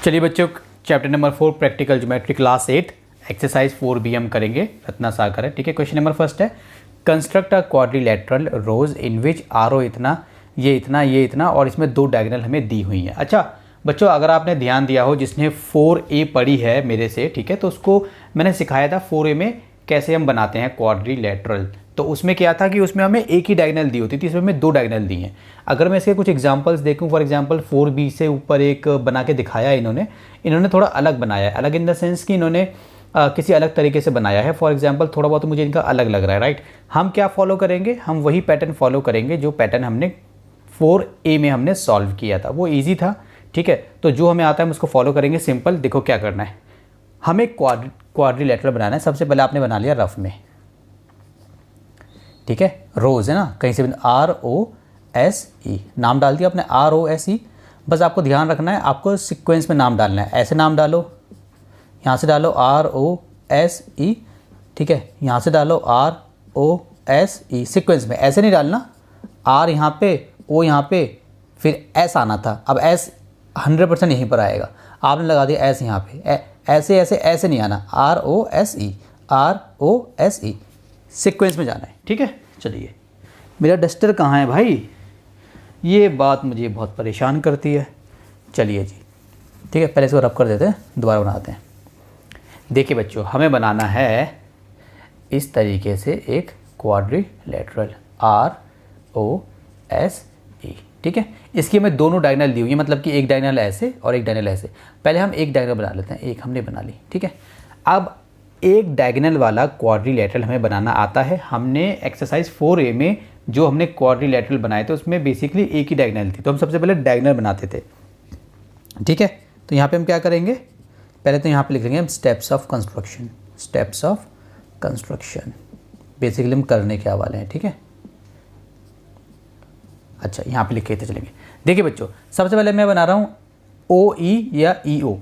चलिए बच्चों, chapter number 4 practical geometry class 8 exercise 4B हम करेंगे रत्ना सागर है। ठीक है, क्वेश्चन नंबर फर्स्ट है construct a quadrilateral ROSE in which are इतना, ये इतना, ये इतना और इसमें दो डायगोनल हमें दी हुई हैं। अच्छा बच्चों, अगर आपने ध्यान दिया हो, जिसने 4A पढ़ी है मेरे से, ठीक है, तो उसको मैंने सिखाया था 4A में कैसे हम बनाते हैं क्वाड्रिलेटरल। तो उसमें क्या था कि उसमें हमें एक ही डायगोनल दी होती थी, इसमें हमें दो डायगोनल दी हैं। अगर मैं इसके कुछ एग्जांपल्स देखूं, फॉर एग्जांपल 4B से ऊपर एक बना के दिखाया है इन्होंने थोड़ा अलग बनाया है। अलग इन द सेंस कि इन्होंने किसी अलग तरीके से बनाया है। फॉर एग्जांपल थोड़ा बहुत मुझे इनका अलग लग रहा है, राइट। हम क्या फॉलो करेंगे, हम वही पैटर्न फॉलो करेंगे जो पैटर्न हमने 4A में हमने सॉल्व किया था, वो ईजी था। ठीक है, तो जो हमें आता है हम उसको फॉलो करेंगे। सिंपल, देखो क्या करना है, हमें क्वाड्रिलेटरल बनाना है। सबसे पहले आपने बना लिया रफ में, ठीक है, रोज है ना, कहीं से ROSE नाम डाल दिया आपने, ROSE। बस आपको ध्यान रखना है, आपको सीक्वेंस में नाम डालना है। ऐसे नाम डालो, यहाँ से डालो ROSE, ठीक है, यहाँ से डालो ROSE सीक्वेंस में। ऐसे नहीं डालना, R यहाँ पे, O यहाँ पे, फिर S आना था। अब S 100% यहीं पर आएगा, आपने लगा दिया S यहाँ पे। ऐसे ऐसे ऐसे नहीं आना, ROSE सीक्वेंस में जाना है। ठीक है, चलिए, मेरा डस्टर कहाँ है भाई, ये बात मुझे बहुत परेशान करती है। चलिए जी, ठीक है, पहले इसको रब कर देते हैं, दोबारा बनाते हैं। देखिए बच्चों, हमें बनाना है इस तरीके से एक क्वाड्रिलेटरल ROSE। ठीक है, इसकी हमें दोनों डायगोनल दी हुई है, मतलब कि एक डायगोनल ऐसे और एक डायगोनल ऐसे। पहले हम एक डायगोनल बना लेते हैं, एक हमने बना ली। ठीक है, अब एक डायगोनल वाला क्वाड्रिलेटरल हमें बनाना आता है। हमने एक्सरसाइज 4A में जो हमने क्वाड्रिलेटरल बनाए थे उसमें बेसिकली एक ही डायगोनल थी, तो हम सबसे पहले डायगोनल बनाते थे। ठीक है, तो यहाँ पे हम क्या करेंगे, पहले तो यहाँ पे लिख लेंगे हम steps of construction. Steps of construction basically हम करने क्या वाले हैं। ठीक है, अच्छा यहाँ पे लिख के चलेंगे। देखिए बच्चों, सबसे पहले मैं बना रहा हूँ OE या EO,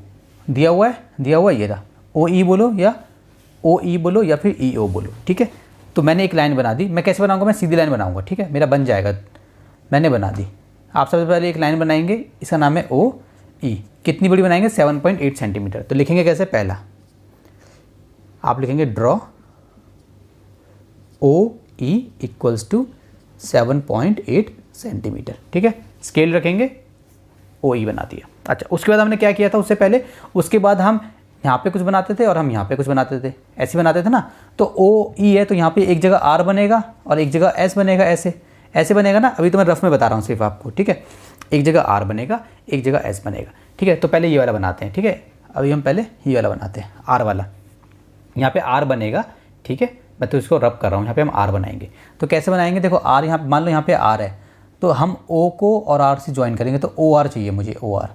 दिया हुआ है ये रहा। OE बोलो या OE बोलो या फिर EO बोलो। ठीक है, तो मैंने एक लाइन बना दी। मैं कैसे बनाऊंगा, मैं सीधी लाइन बनाऊंगा। ठीक है, मेरा बन जाएगा, मैंने बना दी। आप सबसे पहले एक लाइन बनाएंगे, इसका नाम है OE। कितनी बड़ी बनाएंगे, 7.8 सेंटीमीटर। तो लिखेंगे कैसे, पहला आप लिखेंगे draw OE equals to 7.8 centimetre. ठीक है, स्केल रखेंगे, OE बना दिया। अच्छा, उसके बाद हमने क्या किया था उससे पहले, उसके बाद हम यहाँ पे कुछ बनाते थे और हम यहाँ पे कुछ बनाते थे, ऐसे बनाते थे ना। तो OE है तो यहाँ पे एक जगह R बनेगा और एक जगह S बनेगा, ऐसे बनेगा ना। अभी तो मैं रफ में बता रहा हूँ सिर्फ आपको। ठीक है, एक जगह R बनेगा, एक जगह S बनेगा। ठीक है, तो पहले ये वाला बनाते हैं। ठीक है, अभी हम पहले ये वाला बनाते हैं, R वाला। यहाँ पे R बनेगा। ठीक है, मैं तो इसको रब कर रहा हूँ, यहाँ पे हम R बनाएंगे। तो कैसे बनाएंगे, देखो R यहाँ मान लो यहाँ पे R है, तो हम O को और R से ज्वाइन करेंगे। तो OR चाहिए मुझे, OR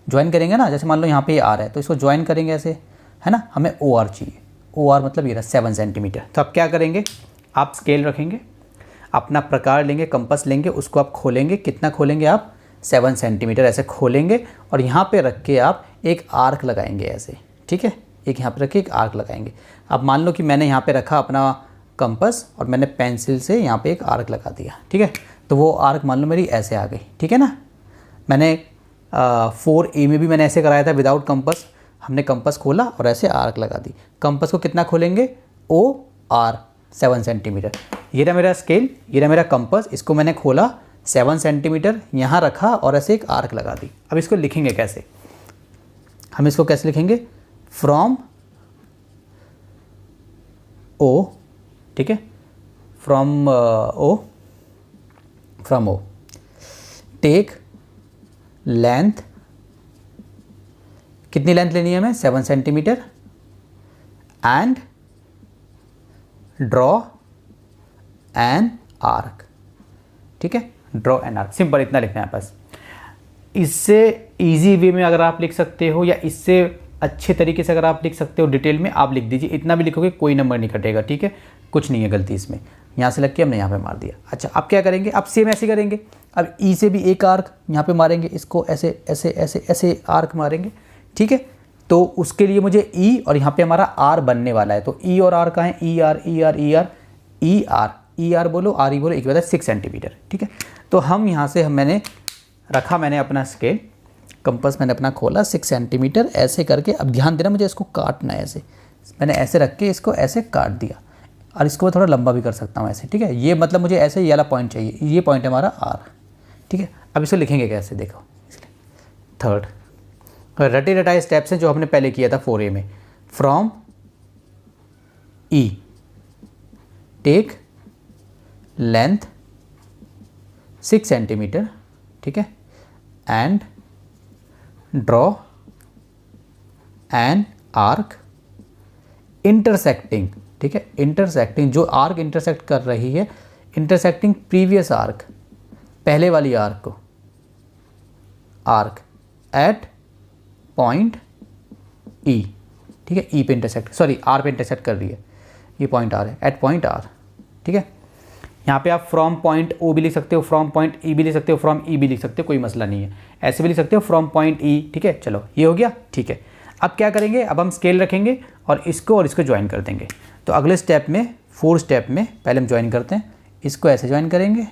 ज्वाइन करेंगे ना। जैसे मान लो यहाँ पे R है तो इसको ज्वाइन करेंगे ऐसे, है ना, हमें OR चाहिए। OR मतलब ये रहा 7 सेंटीमीटर। तो आप क्या करेंगे, आप स्केल रखेंगे, अपना प्रकार लेंगे, कंपास लेंगे, उसको आप खोलेंगे। कितना खोलेंगे आप, 7 सेंटीमीटर ऐसे खोलेंगे और यहाँ पे रख के आप एक आर्क लगाएंगे ऐसे। ठीक है, एक यहाँ पे रख के एक आर्क लगाएंगे। अब मान लो कि मैंने यहाँ पे रखा अपना कंपास और मैंने पेंसिल से यहाँ पे एक आर्क लगा दिया। ठीक है, तो वो आर्क मान लो मेरी ऐसे आ गई। ठीक है ना, मैंने 4A में भी मैंने ऐसे कराया था विदाउट कंपास। हमने कंपास खोला और ऐसे आर्क लगा दी। कंपास को कितना खोलेंगे, OR 7 सेंटीमीटर। ये रहा मेरा स्केल, ये रहा मेरा कंपास, इसको मैंने खोला 7 सेंटीमीटर, यहाँ रखा और ऐसे एक आर्क लगा दी। अब इसको लिखेंगे कैसे, हम इसको कैसे लिखेंगे, फ्रॉम O, ठीक है, फ्रॉम O टेक लेंथ, कितनी लेंथ लेनी है हमें, 7 centimetre, and draw an arc. ठीक है, ड्रॉ एन आर्क, सिंपल इतना लिखना है बस। इससे इजी वे में अगर आप लिख सकते हो या इससे अच्छे तरीके से अगर आप लिख सकते हो डिटेल में, आप लिख दीजिए। इतना भी लिखोगे कोई नंबर नहीं कटेगा। ठीक है, कुछ नहीं है गलती इसमें। यहाँ से लग के हमने यहाँ पे मार दिया। अच्छा, अब क्या करेंगे, अब सेम ऐसे करेंगे। अब E से भी एक आर्क यहाँ पे मारेंगे, इसको ऐसे ऐसे ऐसे ऐसे आर्क मारेंगे। ठीक है, तो उसके लिए मुझे E और यहाँ पे हमारा R बनने वाला है। तो E और R कहाँ है, ER बोलो, RE बोलो, एक बात है 6 सेंटीमीटर। ठीक है, तो हम यहाँ से मैंने अपना स्केल, कंपास मैंने अपना खोला 6 सेंटीमीटर ऐसे करके। अब ध्यान देना मुझे इसको काटना है ऐसे, मैंने ऐसे रख के इसको ऐसे काट दिया और इसको थोड़ा लंबा भी कर सकता हूँ ऐसे, ठीक है। ये मतलब मुझे ऐसे ये वाला पॉइंट चाहिए, ये पॉइंट है हमारा आर, ठीक है। अब इसको लिखेंगे कैसे देखो, इसलिए थर्ड रटे रटाए स्टेप्स हैं जो हमने पहले किया था 4A में। From E take length 6 centimetre, ठीक है, and draw an arc intersecting, ठीक है, इंटरसेक्टिंग जो आर्क इंटरसेक्ट कर रही है, इंटरसेक्टिंग प्रीवियस आर्क, पहले वाली आर्क को, आर्क एट पॉइंट ई, ठीक है, ई पे इंटरसेक्ट, सॉरी आर पे इंटरसेक्ट कर रही है, ये पॉइंट आर है, एट पॉइंट आर, ठीक है। यहाँ पे आप फ्रॉम पॉइंट ओ भी लिख सकते हो, फ्रॉम पॉइंट ई भी लिख सकते हो, फ्रॉम ई भी लिख सकते हो, कोई मसला नहीं है, ऐसे भी लिख सकते हो फ्रॉम पॉइंट ई, ठीक है। चलो ये हो गया, ठीक है। अब क्या करेंगे, अब हम स्केल रखेंगे और इसको ज्वाइन कर देंगे। तो अगले स्टेप में 4 स्टेप में पहले हम ज्वाइन करते हैं, इसको ऐसे ज्वाइन करेंगे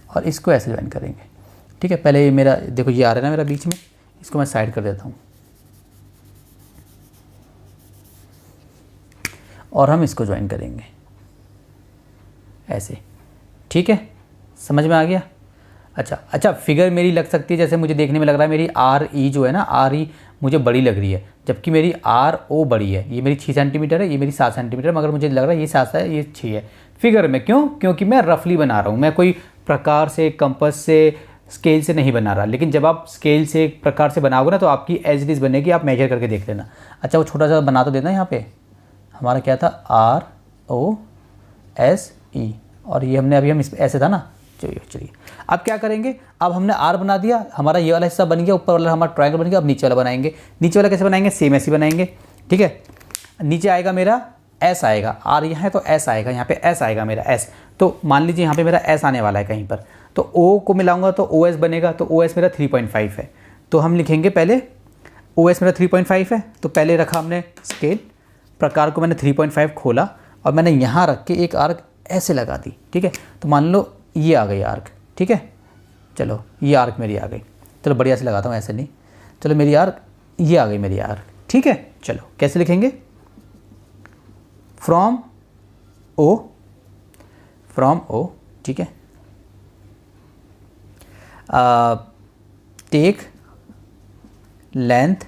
और इसको ऐसे ज्वाइन करेंगे, ठीक है। पहले ये मेरा देखो ये आ रहा है ना मेरा बीच में, इसको मैं साइड कर देता हूँ और हम इसको ज्वाइन करेंगे ऐसे, ठीक है, समझ में आ गया। अच्छा, फिगर मेरी लग सकती है जैसे मुझे देखने में लग रहा है मेरी आर ई जो है ना, आर ई मुझे बड़ी लग रही है, जबकि मेरी आर ओ बड़ी है। ये मेरी 6 सेंटीमीटर है, ये मेरी 7 सेंटीमीटर, मगर मुझे लग रहा है ये 7 है, ये 6 है फिगर में। क्यों? क्योंकि मैं रफली बना रहा हूँ, मैं कोई प्रकार से कंपास से स्केल से नहीं बना रहा। लेकिन जब आप स्केल से एक प्रकार से बनाओगे ना तो आपकी एज इट इज़ बनेगी, आप मेजर करके देख लेना। अच्छा वो छोटा सा बना तो देना, यहाँ पे हमारा क्या था, आर ओ एस ई, और ये हमने अभी हम इस ऐसे था ना। चलिए अब क्या करेंगे, अब हमने आर बना दिया, हमारा ये वाला हिस्सा बन गया, ऊपर वाला हमारा ट्रायंगल बन गया। अब नीचे वाला बनाएंगे, नीचे वाला कैसे बनाएंगे, सेम ऐसे बनाएंगे, ठीक है। नीचे आएगा मेरा एस आएगा, आर यहाँ है तो एस आएगा, यहाँ पे एस आएगा मेरा एस। तो मान लीजिए यहाँ पे मेरा एस आने वाला है कहीं पर, तो ओ को मिलाऊंगा तो ओ एस बनेगा। तो ओ एस मेरा 3.5 है, तो हम लिखेंगे पहले ओ एस मेरा 3.5 है। तो पहले रखा हमने स्केल, प्रकार को मैंने 3.5 खोला और मैंने यहाँ रख के एक आर्क ऐसे लगा दी, ठीक है। तो मान लो ये आ गई आर्क, ठीक है। चलो ये आर्क मेरी आ गई, चलो बढ़िया से लगाता हूँ, ऐसे नहीं, चलो मेरी आर्क ये आ गई मेरी आर्क, ठीक है। चलो कैसे लिखेंगे, फ्रॉम ओ, ठीक है, टेक लेंथ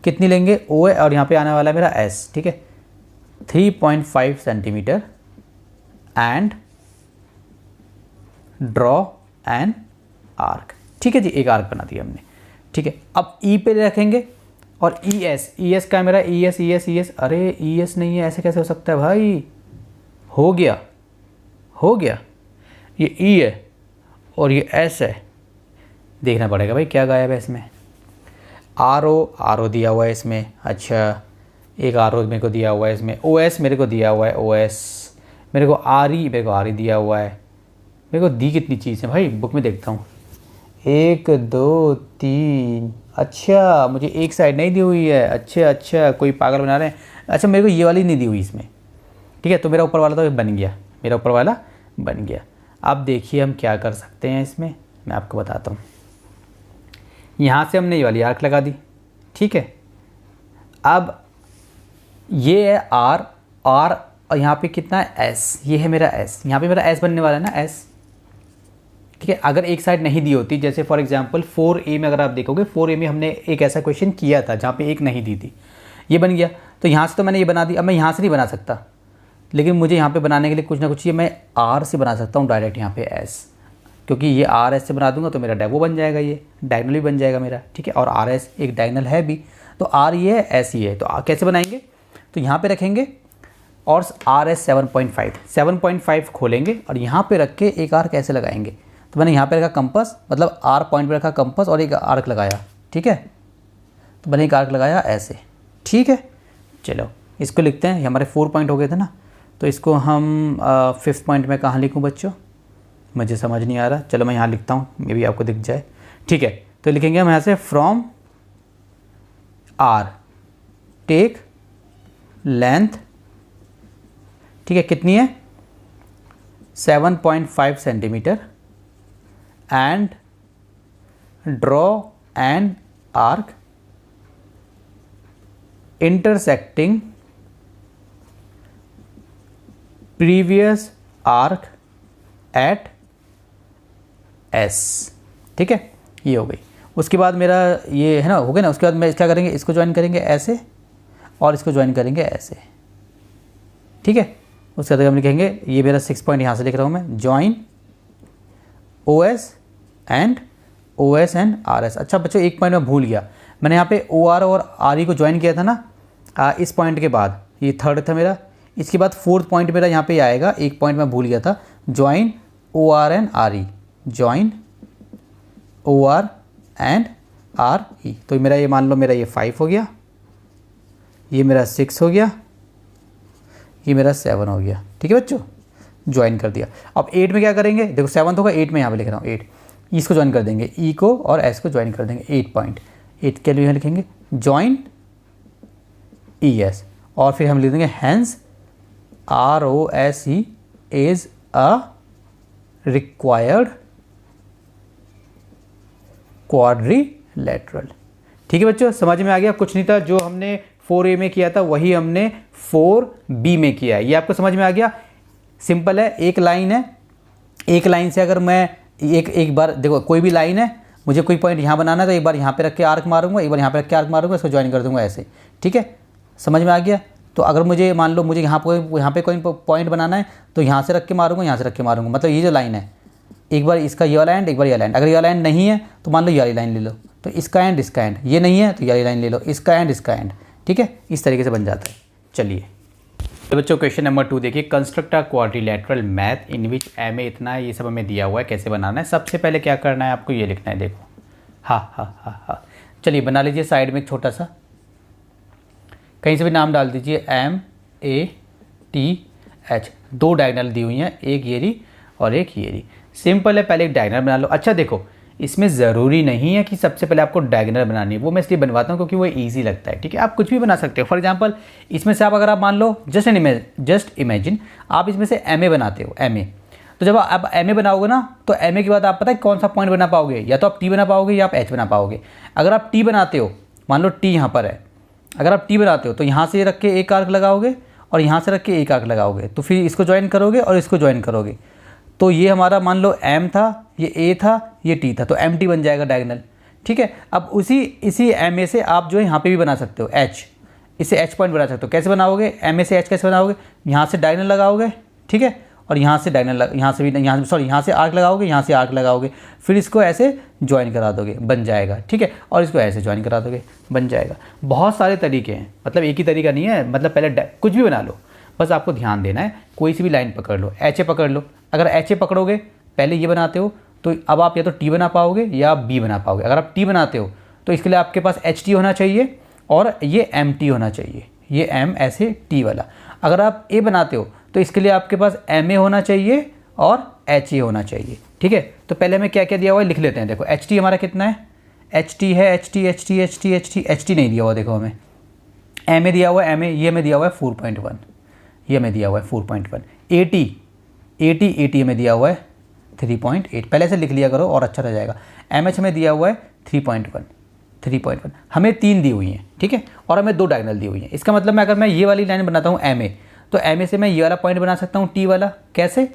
कितनी लेंगे, ओ है और यहाँ पे आने वाला है मेरा एस, ठीक है, 3.5 centimetre and draw an arc, ठीक है जी। एक आर्क बना दिया हमने, ठीक है। अब ई पे रखेंगे और ई एस का मेरा ई एस, अरे ई एस नहीं है, ऐसे कैसे हो सकता है भाई, हो गया ये ई है और ये एस है, देखना पड़ेगा भाई क्या गायब है इसमें। आर ओ दिया हुआ है इसमें, अच्छा एक आर ओ मेरे को दिया हुआ है इसमें, ओ एस मेरे को दिया हुआ है, ओ एस मेरे को आर ई दिया हुआ है। मेरे को दी कितनी चीज़ है भाई, बुक में देखता हूँ, 1 2 3, अच्छा मुझे एक साइड नहीं दी हुई है, अच्छा कोई पागल बना रहे हैं। अच्छा मेरे को ये वाली नहीं दी हुई इसमें, ठीक है। तो मेरा ऊपर वाला तो बन गया, मेरा ऊपर वाला बन गया। अब देखिए हम क्या कर सकते हैं इसमें, मैं आपको बताता हूँ। यहाँ से हमने ये वाली आर्क लगा दी, ठीक है। अब ये है आर और यहाँ पे कितना है एस, ये है मेरा एस, यहाँ पे मेरा एस बनने वाला है ना एस, ठीक है। अगर एक साइड नहीं दी होती, जैसे फॉर एग्जांपल 4A में अगर आप देखोगे, 4A में हमने एक ऐसा क्वेश्चन किया था जहाँ पे एक नहीं दी थी, ये बन गया। तो यहाँ से तो मैंने ये बना दी, अब मैं यहाँ से नहीं बना सकता, लेकिन मुझे यहाँ पे बनाने के लिए कुछ ना कुछ ये मैं आर से बना सकता हूँ डायरेक्ट यहाँ पे एस, क्योंकि ये आर एस से बना दूंगा तो मेरा डेवो बन जाएगा, ये डायगनल भी बन जाएगा मेरा, ठीक है। और आर एस एक डायगनल है भी, तो आर ये है एस ये है, तो कैसे बनाएंगे, तो यहाँ पे रखेंगे और आर एस 7.5 खोलेंगे और यहाँ पे रख के एक आर्क ऐसे लगाएंगे। तो मैंने यहाँ पे रखा कंपास, मतलब आर पॉइंट पे रखा कंपास और एक आर्क लगाया, ठीक है। तो मैंने एक आर्क लगाया ऐसे, ठीक है। चलो इसको लिखते हैं, हमारे 4 पॉइंट हो गए थे ना, तो इसको हम 5th पॉइंट में कहाँ लिखूँ बच्चों, मुझे समझ नहीं आ रहा। चलो मैं यहाँ लिखता हूँ, मे बी आपको दिख जाए, ठीक है। तो लिखेंगे हम यहाँ से फ्रॉम आर टेक लेंथ, ठीक है, कितनी है 7.5 centimetre and draw an arc intersecting previous arc eight S. ठीक है, ये हो गई। उसके बाद मेरा ये है ना, हो गया ना। उसके बाद मैं क्या करेंगे, इसको ज्वाइन करेंगे ऐसे और इसको ज्वाइन करेंगे ऐसे। ठीक है, उसके बाद हम लिखेंगे, ये मेरा 6 पॉइंट यहाँ से लिख रहा हूँ मैं, join O S and R S. अच्छा बच्चों, एक पॉइंट मैं भूल गया, मैंने यहाँ पे ओ आर और आर ई को ज्वाइन किया था ना, इस पॉइंट के बाद, ये थर्ड था मेरा। इसके बाद फोर्थ पॉइंट मेरा यहाँ पे आएगा, एक पॉइंट मैं भूल गया था, join O R and R E, join O R and R E. तो मेरा ये मान लो, मेरा ये 5 हो गया, ये मेरा 6 हो गया, ये मेरा 7 हो गया। ठीक है बच्चों, ज्वाइन कर दिया। अब 8 में क्या करेंगे, देखो 7 होगा, 8 में यहाँ पे लिख रहा हूँ 8, इसको ज्वाइन कर देंगे, ई को और एस को ज्वाइन कर देंगे। 8 पॉइंट, 8 के लिए लिखेंगे ज्वाइन ई एस, और फिर हम लिख देंगे hence R O S E is a required quadrilateral. ठीक है बच्चों, समझ में आ गया। कुछ नहीं था, जो हमने 4A में किया था वही हमने 4B में किया है। ये आपको समझ में आ गया। सिंपल है, एक लाइन है, एक लाइन से अगर मैं एक बार देखो, कोई भी लाइन है, मुझे कोई पॉइंट यहाँ बनाना है तो एक बार यहाँ पे रख के आर्क मारूंगा, एक बार यहाँ पे रख के आर्क मारूंगा, इसको ज्वाइन कर दूंगा ऐसे। ठीक है, समझ में आ गया। तो अगर मुझे मान लो मुझे यहाँ पे कोई पॉइंट बनाना है तो यहाँ से रख के मारूंगा, यहाँ से रख के मारूंगा। मतलब ये जो लाइन है, एक बार इसका ये वाला एंड, एक बार ये वाला एंड। अगर ये वाला एंड नहीं है तो मान लो ये वाली लाइन ले लो, तो इसका एंड इसका एंड। ये नहीं है तो ये वाली लाइन ले लो, इसका एंड इसका एंड। ठीक है, इस तरीके से बन जाता है। चलिए तो बच्चों, क्वेश्चन नंबर 2 देखिए, construct a quadrilateral MATH in which M A इतना है, ये सब हमें दिया हुआ है, कैसे बनाना है। सबसे पहले क्या करना है, आपको ये लिखना है, देखो हाँ। चलिए बना लीजिए, साइड में एक छोटा सा कहीं से भी नाम डाल दीजिए, MATH। 2 डायगोनल दी हुई हैं, एक ये रही और एक ये रही। सिंपल है, पहले एक डायगोनल बना लो। अच्छा देखो, इसमें ज़रूरी नहीं है कि सबसे पहले आपको डायगोनल बनानी है, वो मैं इसलिए बनवाता हूँ क्योंकि वो इजी लगता है। ठीक है, आप कुछ भी बना सकते हो। फॉर एग्जांपल, इसमें से आप अगर आप मान लो जस्ट इमेजिन आप इसमें से MA बनाते हो, MA। तो जब आप MA बनाओगे ना, तो MA के बाद आप पता है कौन सा पॉइंट बना पाओगे, या तो आप T बना पाओगे या आप H बना पाओगे। अगर आप T बनाते हो, मान लो T यहाँ पर है, अगर आप T बनाते हो तो यहाँ से रख के एक आर्क लगाओगे और यहाँ से रख के एक आर्क लगाओगे, तो फिर इसको ज्वाइन करोगे और इसको ज्वाइन करोगे। तो ये हमारा मान लो M था, ये A था, ये T था, तो MT बन जाएगा डायगोनल। ठीक है, अब इसी MA से आप जो है यहाँ पे भी बना सकते हो H, इसे H पॉइंट बना सकते हो। कैसे बनाओगे, MA से H कैसे बनाओगे, यहाँ से डायगोनल लगाओगे, ठीक है, और यहाँ से डायगोनल, यहाँ से आर्क लगाओगे, यहाँ से आर्क लगाओगे, फिर इसको ऐसे ज्वाइन करा दोगे, बन जाएगा। ठीक है, और इसको ऐसे ज्वाइन करा दोगे, बन जाएगा। बहुत सारे तरीके हैं, मतलब एक ही तरीका नहीं है। मतलब पहले कुछ भी बना लो, बस आपको ध्यान देना है। कोई सी भी लाइन पकड़ लो, HA पकड़ लो। अगर HA पकड़ोगे, पहले ये बनाते हो, तो अब आप या तो T बना पाओगे या आप B बना पाओगे। अगर आप T बनाते हो तो इसके लिए आपके पास HT होना चाहिए और ये MT होना चाहिए, ये M ऐसे T वाला। अगर आप A बनाते हो तो इसके लिए आपके पास MA होना चाहिए और HA होना चाहिए। ठीक है, तो पहले हमें क्या क्या दिया हुआ है लिख लेते हैं। देखो HT हमारा कितना है, HT है, HT नहीं दिया हुआ, देखो हमें MA दिया हुआ है, MA ये हमें दिया हुआ है 4.1, ये हमें दिया हुआ है 4.1। AT हमें दिया हुआ है 3.8, पहले से लिख लिया करो और अच्छा रह जाएगा। MH हमें दिया हुआ है 3.1, हमें 3 दी हुई हैं। ठीक है, और हमें 2 डायगोनल दी हुई हैं। इसका मतलब मैं अगर मैं ये वाली लाइन बनाता हूँ MA, तो MA से मैं ये वाला पॉइंट बना सकता हूँ T वाला। कैसे,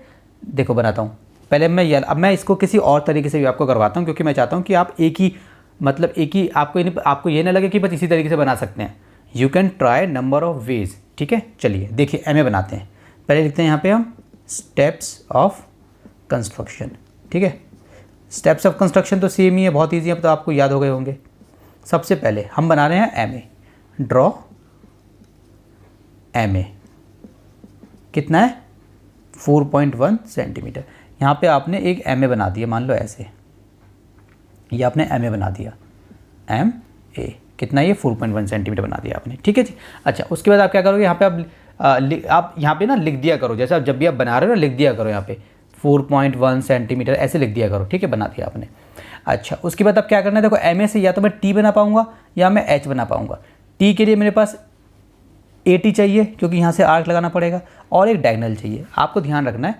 देखो बनाता हूँ। पहले मैं अब मैं इसको किसी और तरीके से भी आपको करवाता हूँ, क्योंकि मैं चाहता हूँ कि आप एक ही आपको ये ना लगे कि बस इसी तरीके से बना सकते हैं। You can try number of ways. ठीक है, चलिए देखिए MA बनाते हैं। पहले लिखते हैं यहाँ पे हम स्टेप्स ऑफ कंस्ट्रक्शन। ठीक है, स्टेप्स ऑफ कंस्ट्रक्शन तो सेम ही है, बहुत ईजी है, अब तो आपको याद हो गए होंगे। सबसे पहले हम बना रहे हैं MA, ड्रॉ MA कितना है 4.1 सेंटीमीटर। यहाँ पे आपने एक MA बना दिया, मान लो ऐसे, ये आपने MA बना दिया, MA कितना, ये 4.1 सेंटीमीटर बना दिया आपने। ठीक है जी। अच्छा, उसके बाद आप क्या करोगे, यहाँ पे आप यहाँ पे ना लिख दिया करो, जैसे आप जब भी आप बना रहे हो ना, लिख दिया करो यहाँ पे 4.1 सेंटीमीटर ऐसे लिख दिया करो। ठीक है, बना दिया आपने। अच्छा, उसके बाद आप क्या करना है, देखो MA से या तो मैं T बना पाऊंगा या मैं H बना पाऊंगा। T के लिए मेरे पास AT चाहिए, क्योंकि यहाँ से आर्क लगाना पड़ेगा, और एक डायगोनल चाहिए। आपको ध्यान रखना है,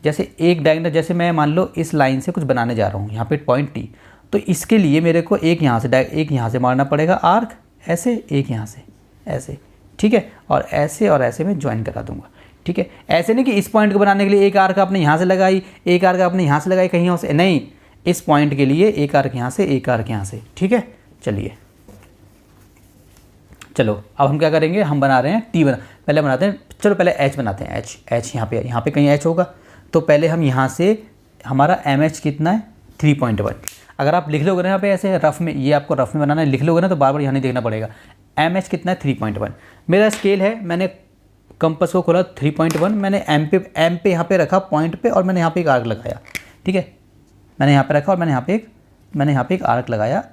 जैसे एक डायगोनल, जैसे मैं मान लो इस लाइन से कुछ बनाने जा रहा हूँ, यहाँ पे पॉइंट T, तो इसके लिए मेरे को एक यहाँ से मारना पड़ेगा आर्क, ऐसे, एक यहाँ से ऐसे, ठीक है, और ऐसे मैं ज्वाइन करा दूंगा, ठीक है। ऐसे नहीं कि इस पॉइंट को बनाने के लिए एक आर्क आपने यहाँ से लगाई, एक आर्क आपने यहाँ से लगाई, कहीं और से नहीं, इस पॉइंट के लिए एक आर्क यहाँ से, एक आर्क यहाँ से, ठीक है। चलिए चलो अब हम क्या करेंगे, हम बना रहे हैं टी पहले बनाते हैं, चलो पहले एच बनाते हैं। एच यहाँ पे कहीं एच होगा, तो पहले हम यहाँ से, हमारा एम एच कितना है 3.1। अगर आप लिख लोगे ना यहाँ पे ऐसे रफ में, ये आपको रफ में बनाना है, लिख लोगे ना तो बार बार यहाँ नहीं देखना पड़ेगा। एम एच कितना है 3.1, मेरा स्केल है, मैंने कंपास को खोला 3.1, मैंने एम पे यहाँ पे रखा पॉइंट पे, और मैंने यहाँ पे एक आर्क लगाया, ठीक है। मैंने यहाँ पे रखा और मैंने यहाँ पे एक आर्क लगाया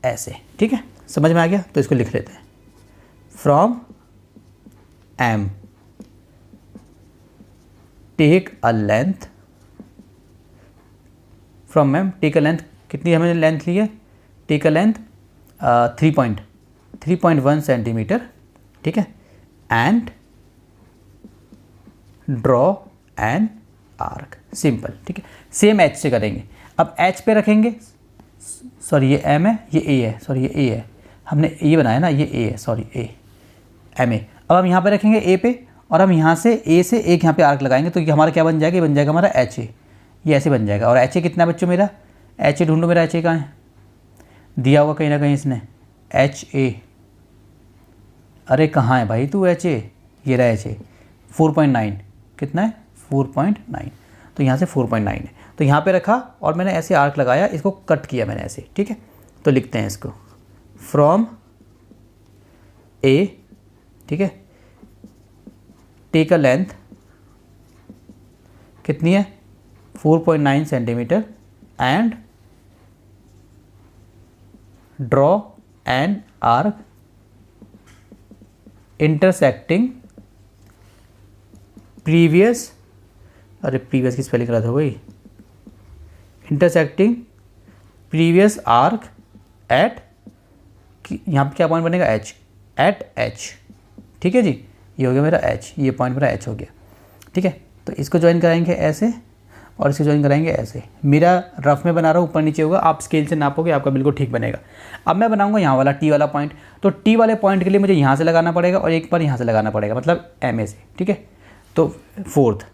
ऐसे, ठीक है। समझ में आ गया? तो इसको लिख लेते हैं, from M take a length, from M take a length, कितनी हमने लेंथ ली है, टेक अ लेंथ 3.1 सेंटीमीटर, ठीक है, and draw an arc, simple, ठीक है। सेम एच से करेंगे, अब एच पे रखेंगे, सॉरी ये एम है, ये ए है, सॉरी ये ए है, हमने ये बनाया ना, ये ए है, सॉरी ए, एम ए। अब हम यहाँ पे रखेंगे ए पे, और हम यहाँ से ए से एक यहाँ पे आर्क लगाएंगे, तो ये हमारा क्या बन जाएगा, ये बन जाएगा हमारा एच ए, ये ऐसे बन जाएगा। और एच ए कितना बच्चों मेरा, एच ए ढूंढो, मेरा एच ए कहाँ है, दिया हुआ कहीं ना कहीं इसने, एच ए, अरे कहाँ है भाई तू एच ए, ये रहा एच ए 4.9, कितना है 4.9, तो यहाँ से 4.9 है, तो यहाँ पे रखा और मैंने ऐसे आर्क लगाया, इसको कट किया मैंने ऐसे, ठीक है। तो लिखते हैं इसको, फ्रॉम ए, ठीक है, टेक अ लेंथ कितनी है 4.9 centimetre, and draw an arc intersecting previous, अरे प्रीवियस की स्पेलिंग गलत हो गई, इंटरसेक्टिंग प्रीवियस आर्क एट, यहाँ पे क्या पॉइंट बनेगा एच, एट एच, ठीक है जी, ये हो गया मेरा एच, ये पॉइंट मेरा एच हो गया, ठीक है। तो इसको ज्वाइन कराएंगे ऐसे, और इसको ज्वाइन कराएंगे ऐसे। मेरा रफ में बना रहा हूँ, ऊपर नीचे होगा, आप स्केल से नापोगे आपका बिल्कुल ठीक बनेगा। अब मैं बनाऊंगा यहाँ वाला टी वाला पॉइंट, तो टी वाले पॉइंट के लिए मुझे यहाँ से लगाना पड़ेगा और एक बार यहाँ से लगाना पड़ेगा, मतलब एम ए से, ठीक है। तो fourth,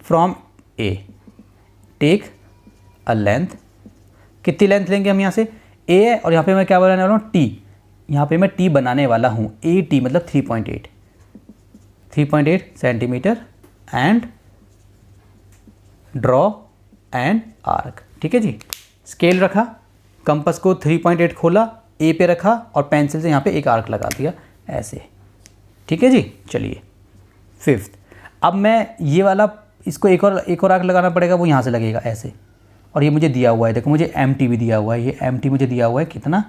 from A take a length, कितनी लेंथ लेंगे हम यहाँ से, ए है, और यहाँ पे मैं क्या बनाने वाला हूँ, टी, यहाँ पे मैं टी बनाने वाला हूँ, ए टी मतलब 3.8 centimetre, and draw an arc, ठीक है जी। स्केल रखा, कंपास को 3.8 खोला, ए पे रखा और पेंसिल से यहाँ पे एक आर्क लगा दिया ऐसे, ठीक है जी। चलिए फिफ्थ, अब मैं ये वाला, इसको एक और आर्क लगाना पड़ेगा, वो यहाँ से लगेगा ऐसे, और ये मुझे दिया हुआ है, देखो मुझे एम टी भी दिया हुआ है, ये एम टी मुझे दिया हुआ है कितना,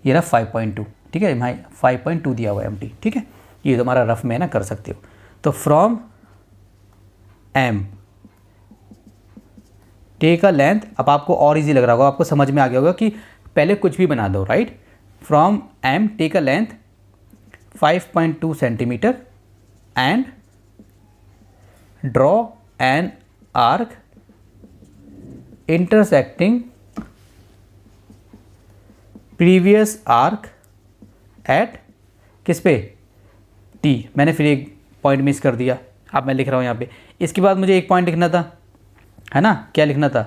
ये रहा 5.2, ठीक है भाई, 5.2 दिया हुआ है एम टी, ठीक है। ये तुम्हारा रफ में ना कर सकते हो। तो from M take a length, अब आपको और इजी लग रहा होगा, आपको समझ में आ गया होगा कि पहले कुछ भी बना दो, right. From M take a length 5.2 centimetre, and draw an arc intersecting previous arc at, किस पे, टी। मैंने फिर एक पॉइंट मिस कर दिया, अब मैं लिख रहा हूँ यहाँ पे। इसके बाद मुझे एक पॉइंट लिखना था, है ना, क्या लिखना था,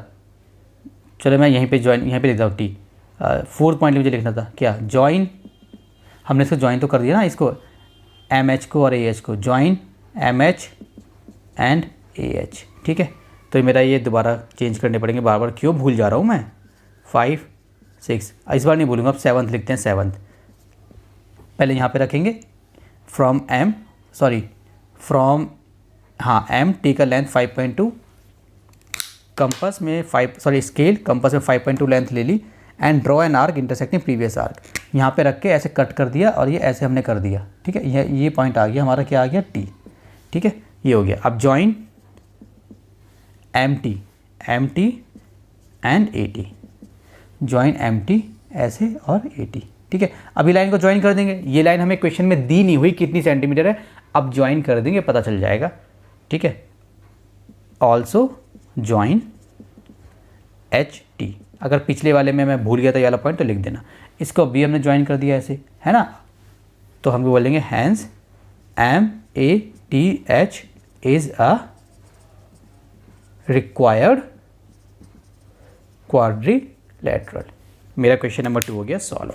चलो मैं यहीं पे ज्वाइन, यहीं पे लिखता हूँ टी। फोर्थ पॉइंट मुझे लिखना था क्या, ज्वाइन, हमने इसको ज्वाइन तो कर दिया ना, इसको एम एच को और ए एच को, join M H and A H, ठीक है। तो मेरा ये दोबारा चेंज करने पड़ेंगे, बार बार क्यों भूल जा रहा हूँ मैं। 5 6, इस बार नहीं भूलूंगा, अब 7th लिखते हैं, 7th पहले यहाँ पे रखेंगे, from M, from M take a length 5.2, compass में 5, स्केल कंपास में 5.2 लेंथ ले ली, and draw an arc intersecting previous arc, यहाँ पे रख के ऐसे कट कर दिया, और ये ऐसे हमने कर दिया, ठीक है। ये पॉइंट आ गया हमारा, क्या आ गया, टी, ठीक है, ये हो गया। अब join M T and A T, join M T ऐसे और ए टी, ठीक है। अभी लाइन को ज्वाइन कर देंगे, ये लाइन हमें क्वेश्चन में दी नहीं हुई कितनी सेंटीमीटर है, अब ज्वाइन कर देंगे, पता चल जाएगा, ठीक है। Also join H T. अगर पिछले वाले में मैं भूल गया था ये वाला पॉइंट तो लिख देना। इसको भी हमने ज्वाइन कर दिया ऐसे, है ना, तो हम बोलेंगे hence MATH is a required quadrilateral. मेरा क्वेश्चन नंबर 2 हो गया सॉल्व।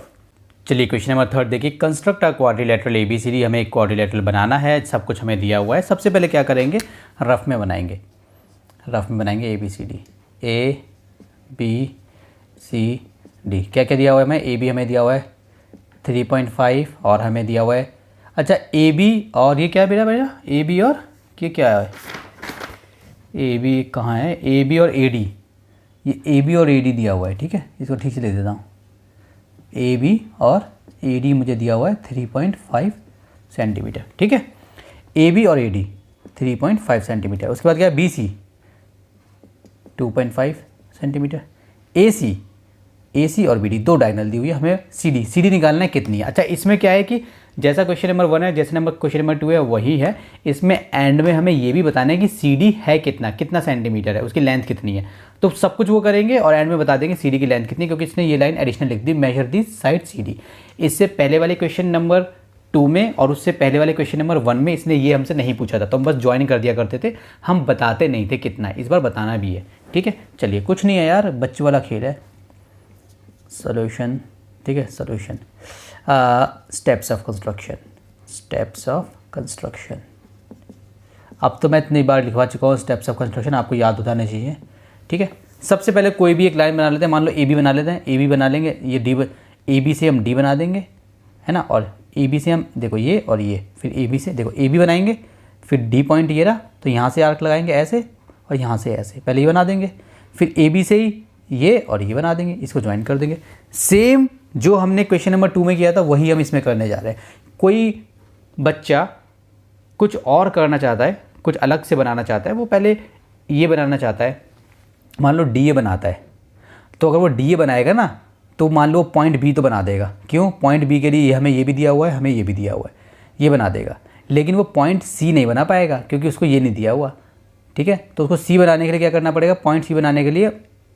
चलिए क्वेश्चन नंबर 3 देखिए, कंस्ट्रक्ट अ क्वाड्रिलेटरल ABCD। हमें एक क्वाड्रिलेटरल बनाना है, सब कुछ हमें दिया हुआ है। सबसे पहले क्या करेंगे, रफ में बनाएंगे ABCD, ABCD। क्या क्या दिया हुआ है हमें, AB हमें दिया हुआ है 3.5 और हमें दिया हुआ है, अच्छा AB और ये क्या मेरा AB और ये क्या है, AB कहाँ है, AB और AD, ये AB और AD दिया हुआ है, ठीक है, इसको ठीक से ले देता हूँ। AB और AD मुझे दिया हुआ है 3.5 सेंटीमीटर, ठीक है, AB और AD 3.5 सेंटीमीटर। उसके बाद क्या है, BC 2.5 सेंटीमीटर, AC और BD दो डायगोनल दी हुई है, हमें CD निकालना है कितनी है। अच्छा इसमें क्या है कि जैसा क्वेश्चन नंबर 1 है, जैसे क्वेश्चन नंबर 2 है वही है, इसमें एंड में हमें ये भी बताना है कि CD है कितना सेंटीमीटर है, उसकी लेंथ कितनी है, तो सब कुछ वो करेंगे और एंड में बता देंगे CD की लेंथ कितनी, क्योंकि इसने ये लाइन एडिशनल लिख दी, मेजर दी साइड CD। इससे पहले वाले क्वेश्चन नंबर 2 में और उससे पहले वाले क्वेश्चन नंबर 1 में इसने ये हमसे नहीं पूछा था, तो हम बस ज्वाइन कर दिया करते थे, हम बताते नहीं थे कितना है। इस बार बताना भी है, ठीक है। चलिए कुछ नहीं है यार, बच्चों वाला खेल है। सोल्यूशन, ठीक है, सोल्यूशन, स्टेप्स ऑफ कंस्ट्रक्शन। अब तो मैं इतनी बार लिखवा चुका हूँ स्टेप्स ऑफ कंस्ट्रक्शन, आपको याद होना चाहिए, ठीक है। सबसे पहले कोई भी एक लाइन बना लेते हैं, मान लो AB बना लेते हैं, AB बना लेंगे, ये AB से हम D बना देंगे, है ना, और AB से हम देखो ये और ये, फिर AB से देखो AB बनाएंगे, फिर D पॉइंट ये रहा, तो यहाँ से आर्क लगाएंगे ऐसे और यहाँ से ऐसे, पहले ये बना देंगे, फिर AB से ही ये और ये बना देंगे, इसको ज्वाइन कर देंगे। सेम जो हमने क्वेश्चन नंबर 2 में किया था वही हम इसमें करने जा रहे हैं। कोई बच्चा कुछ और करना चाहता है, कुछ अलग से बनाना चाहता है, वो पहले ये बनाना चाहता है, मान लो DA बनाता है, तो अगर वो DA बनाएगा ना तो मान लो पॉइंट B तो बना देगा, क्यों, पॉइंट B के लिए हमें ये भी दिया हुआ है, हमें ये भी दिया हुआ है, ये बना देगा, लेकिन वो पॉइंट C नहीं बना पाएगा क्योंकि उसको ये नहीं दिया हुआ, ठीक है। तो उसको C बनाने के लिए क्या करना पड़ेगा, पॉइंट C बनाने के लिए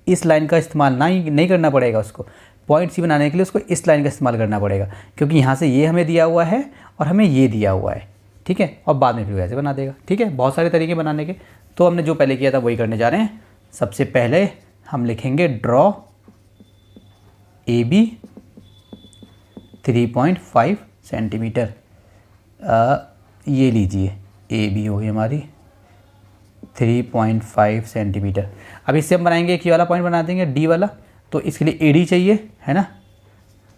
इस लाइन का इस्तेमाल नहीं करना पड़ेगा, उसको पॉइंट C बनाने के लिए उसको इस लाइन का इस्तेमाल करना पड़ेगा, क्योंकि यहाँ से ये हमें दिया हुआ है और हमें ये दिया हुआ है, ठीक है, और बाद में फिर वैसे बना देगा, ठीक है। बहुत सारे तरीके बनाने के, तो हमने जो पहले किया था वही करने जा रहे हैं। सबसे पहले हम लिखेंगे ड्रॉ AB 3.5 सेंटीमीटर, ये लीजिए AB होगी हमारी 3.5 सेंटीमीटर। अब इससे हम बनाएंगे एक ये वाला पॉइंट बना देंगे D वाला, तो इसके लिए AD चाहिए, है ना,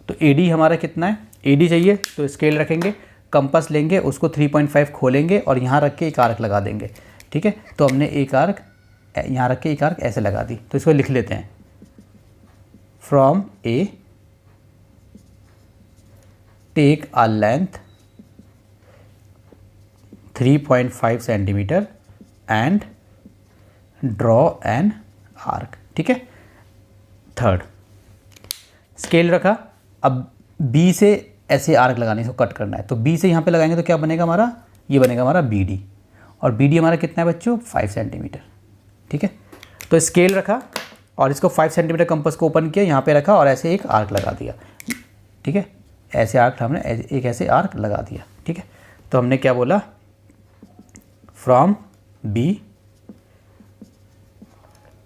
तो AD हमारा कितना है, AD चाहिए, तो स्केल रखेंगे, कंपास लेंगे, उसको 3.5 खोलेंगे और यहाँ रख के एक आर्क लगा देंगे, ठीक है। तो हमने एक आर्क यहाँ रख के एक आर्क ऐसे लगा दी, तो इसको लिख लेते हैं, from A take a length 3.5 centimetre and draw an arc, ठीक है। थर्ड, स्केल रखा, अब B से ऐसे आर्क लगाने, इसको कट करना है, तो B से यहाँ पे लगाएंगे तो क्या बनेगा हमारा, ये बनेगा हमारा BD, और BD हमारा कितना है बच्चों, 5 सेंटीमीटर, ठीक है। तो स्केल रखा और इसको 5 सेंटीमीटर कंपास को ओपन किया, यहाँ पे रखा और ऐसे एक आर्क लगा दिया, ठीक है, ऐसे आर्क हमने एक ऐसे आर्क लगा दिया, ठीक है। तो हमने क्या बोला, from B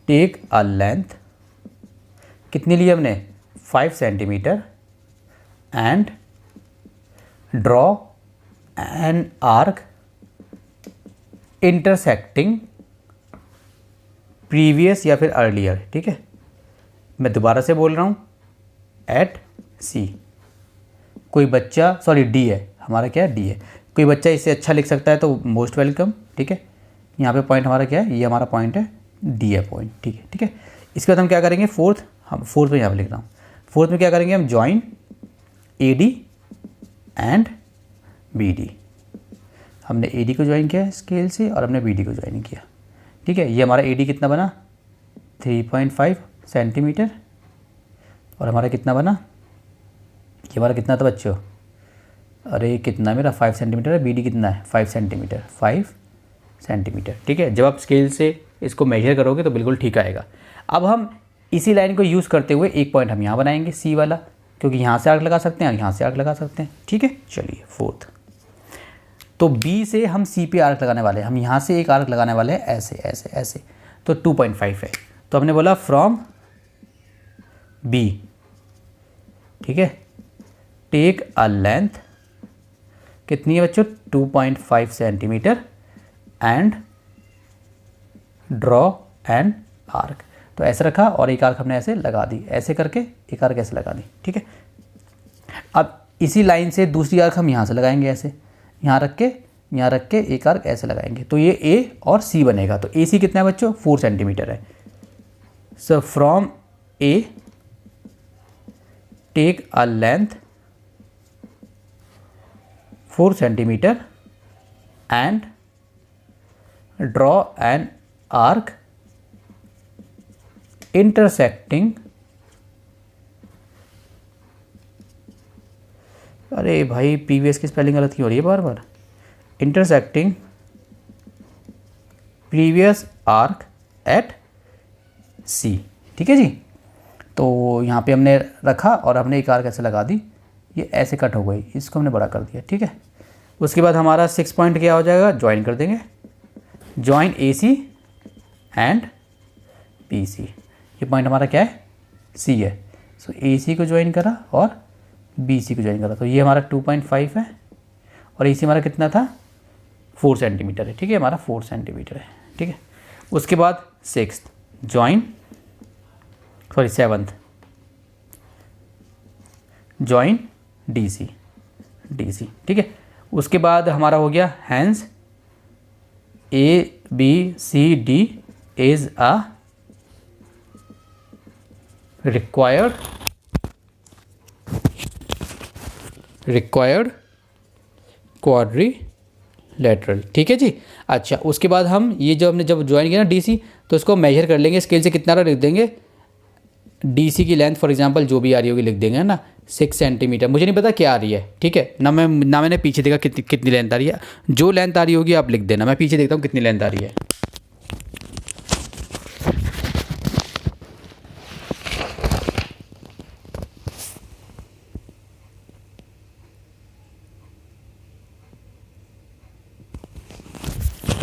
take a length, कितनी ली हमने, 5 centimetre and draw an arc intersecting previous या फिर अर्लियर, ठीक है। मैं दोबारा से बोल रहा हूँ, एट C, कोई बच्चा, सॉरी D है हमारा, क्या है D है, कोई बच्चा इससे अच्छा लिख सकता है तो मोस्ट वेलकम, ठीक है। यहाँ पे पॉइंट हमारा क्या है, ये हमारा पॉइंट है, D है पॉइंट, ठीक है, ठीक है। इसके बाद हम क्या करेंगे, फोर्थ में यहाँ पे लिख रहा हूँ, फोर्थ में क्या करेंगे हम, ज्वाइन AD एंड BD। हमने AD को ज्वाइन किया स्केल से और हमने BD को ज्वाइन किया, ठीक है। ये हमारा AD कितना बना, 3.5 सेंटीमीटर, और हमारा कितना बना, ये हमारा कितना था बच्चों, अरे कितना मेरा 5 सेंटीमीटर है, BD कितना है 5 सेंटीमीटर, 5 सेंटीमीटर, ठीक है। जब आप स्केल से इसको मेजर करोगे तो बिल्कुल ठीक आएगा। अब हम इसी लाइन को यूज़ करते हुए एक पॉइंट हम यहाँ बनाएंगे सी वाला, क्योंकि यहाँ से आर्क लगा सकते हैं और यहाँ से आर्क लगा सकते हैं। ठीक है, चलिए फोर्थ। तो बी से हम सी पे आर्क लगाने वाले हैं, हम यहाँ से एक आर्क लगाने वाले हैं ऐसे ऐसे ऐसे, तो 2.5 है। तो हमने बोला फ्रॉम बी, ठीक है, टेक अ लेंथ कितनी है बच्चों, 2.5 centimetre and draw an arc. तो ऐसे रखा और एक आर्क हमने ऐसे लगा दी, ऐसे करके एक आर्क ऐसे लगा दी। ठीक है, अब इसी लाइन से दूसरी आर्क हम यहाँ से लगाएंगे, ऐसे यहाँ रख के एक आर्क ऐसे लगाएंगे, तो ये ए और सी बनेगा। तो ए सी कितना है बच्चों, 4 सेंटीमीटर है। So from A take a length 4 centimetre and draw an arc intersecting, अरे भाई प्रीवियस की स्पेलिंग गलत क्यों हो रही है बार बार, इंटरसेक्टिंग प्रीवियस आर्क एट सी। ठीक है जी, तो यहाँ पे हमने रखा और हमने एक आर्क ऐसे लगा दी, ये ऐसे कट हो गई, इसको हमने बड़ा कर दिया। ठीक है, उसके बाद हमारा 6 पॉइंट क्या हो जाएगा, ज्वाइन कर देंगे, join A C and B C. ये पॉइंट हमारा क्या है, सी है। सो ए सी को ज्वाइन करा और बी सी को ज्वाइन करा, तो ये हमारा 2.5 है और ए सी हमारा कितना था, 4 सेंटीमीटर है। ठीक है, हमारा 4 सेंटीमीटर है। ठीक है, उसके बाद 6th join, sorry 7th join D C. ठीक है, उसके बाद हमारा हो गया hence A B C D is a required quadrilateral. ठीक है जी, अच्छा उसके बाद हम ये जो हमने जब ज्वाइन किया ना डीसी, तो इसको मेजर कर लेंगे स्केल से, कितना लिख देंगे, डीसी की लेंथ फॉर एग्जांपल जो भी आ रही होगी लिख देंगे, है ना, 6 सेंटीमीटर। मुझे नहीं पता क्या आ रही है, ठीक है ना, मैंने पीछे देखा कितनी लेंथ आ रही है, जो लेंथ आ रही होगी आप लिख देना, मैं पीछे देखता हूँ कितनी लेंथ आ रही है।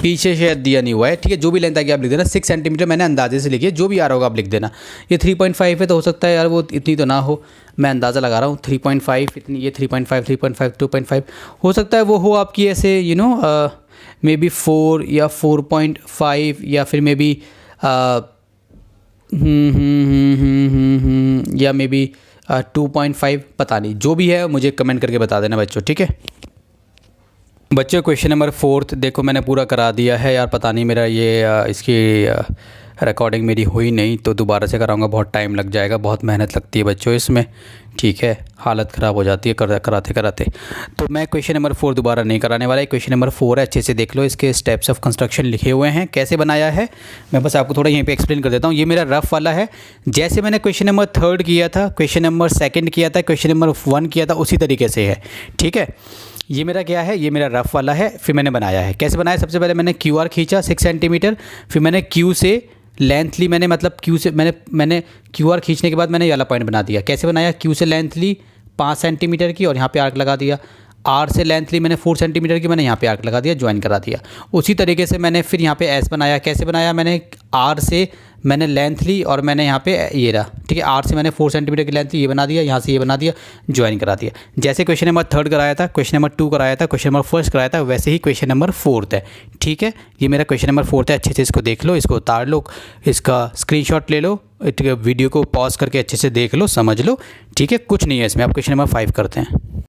पीछे शायद दिया नहीं हुआ है, ठीक है, जो भी लेंथ आएगी आप लिख देना। 6 सेंटीमीटर मैंने अंदाजे से लिखी है, जो भी आ रहा होगा आप लिख देना। ये 3.5 है, तो हो सकता है यार वो इतनी तो ना हो, मैं अंदाज़ा लगा रहा हूँ 3.5 इतनी, ये 3.5 3.5 2.5 हो सकता है वो हो आपकी ऐसे, यू नो मे बी 4 या 4.5 या फिर मे बी या मे बी 2.5, पता नहीं, जो भी है मुझे कमेंट करके बता देना बच्चों। ठीक है बच्चों, क्वेश्चन नंबर 4 देखो मैंने पूरा करा दिया है यार, पता नहीं मेरा ये इसकी रिकॉर्डिंग मेरी हुई नहीं, तो दोबारा से कराऊंगा, बहुत टाइम लग जाएगा, बहुत मेहनत लगती है बच्चों इसमें। ठीक है, हालत ख़राब हो जाती है कराते कराते। तो मैं क्वेश्चन नंबर 4 दोबारा नहीं कराने वाला है। क्वेश्चन नंबर 4 है, अच्छे से देख लो, इसके स्टेप्स ऑफ कंस्ट्रक्शन लिखे हुए हैं, कैसे बनाया है मैं बस आपको थोड़ा यहीं पे एक्सप्लेन कर देता हूँ। ये मेरा रफ वाला है, जैसे मैंने क्वेश्चन नंबर 3 किया था, क्वेश्चन नंबर 2 किया था, क्वेश्चन नंबर 1 किया था, उसी तरीके से है। ठीक है, ये मेरा क्या है, ये मेरा रफ वाला है, फिर मैंने बनाया है। कैसे बनाया, सबसे पहले मैंने क्यू आर खींचा 6 सेंटीमीटर, फिर मैंने क्यू से लेंथ ली, मैंने मतलब क्यू से मैंने क्यू आर खींचने के बाद मैंने ये वाला पॉइंट बना दिया। कैसे बनाया, क्यू से लेंथ ली 5 सेंटीमीटर की और यहाँ पे आर्क लगा दिया। आर से लेंथ ली मैंने 4 सेंटीमीटर की, मैंने यहाँ पे आर्क लगा दिया, ज्वाइन करा दिया। उसी तरीके से मैंने फिर यहाँ पे एस बनाया। कैसे बनाया, मैंने आर से मैंने लेंथ ली और मैंने यहाँ पे ये रहा, ठीक है, आर से मैंने 4 सेंटीमीटर की लेंथ ली, ये बना दिया, यहाँ से ये बना दिया, ज्वाइन करा दिया। जैसे क्वेश्चन नंबर 3 कराया था, क्वेश्चन नंबर 2 कराया था, क्वेश्चन नंबर 1 कराया था, वैसे ही क्वेश्चन नंबर 4 है। ठीक है, ये मेरा क्वेश्चन नंबर 4 है, अच्छे से इसको देख लो, इसको उतार लो, इसका स्क्रीनशॉट ले लो, वीडियो को पॉज करके अच्छे से देख लो, समझ लो। ठीक है, कुछ नहीं है इसमें। आप क्वेश्चन नंबर 5 करते हैं।